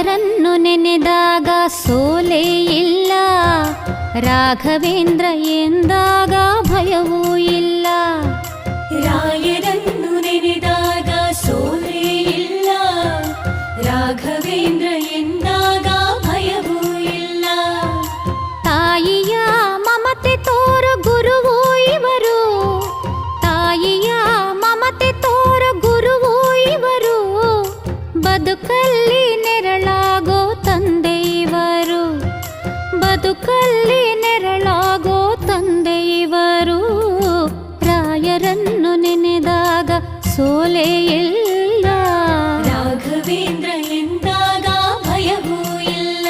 ರಾಯರನ್ನು ನೆನೆದಾಗ ಸೋಲೇ ಇಲ್ಲ, ರಾಘವೇಂದ್ರ ಎಂದಾಗ ಭಯವೂ ಇಲ್ಲ. ರಾಯರನ್ನು ನೆನೆದಾಗ ಸೋಲೇ ಇಲ್ಲ, ರಾಘವೇಂದ್ರ ಎಂದಾಗ ಭಯವೂ ಇಲ್ಲ. ತಾಯಿಯ ಮಮತೆ ತೋರು ಗುರುವು ಇವರು, ತಾಯಿಯ ಮಮತೆ ತೋರು ಗುರುವು ಇವರು, ಬದುಕಲ್ಲಿ ನೆರಳಾಗೋ ತಂದೆ ಇವರು, ಬದುಕಲ್ಲಿ ನೆರಳಾಗೋ ತಂದೆ ಇವರು. ರಾಯರನ್ನು ನೆನೆದಾಗ ಸೋಲೇ ಇಲ್ಲ, ರಾಘವೇಂದ್ರ ಎಂದಾಗ ಭಯವೂ ಇಲ್ಲ.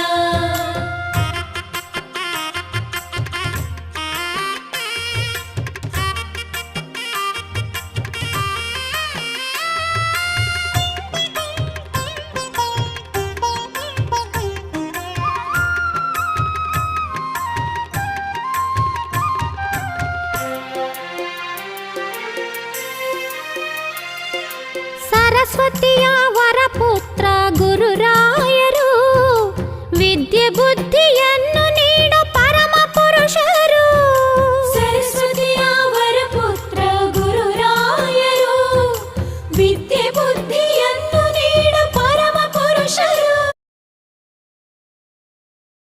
ಸರಸ್ವತಿಯ ವರಪುತ್ರ ಗುರುರಾಯ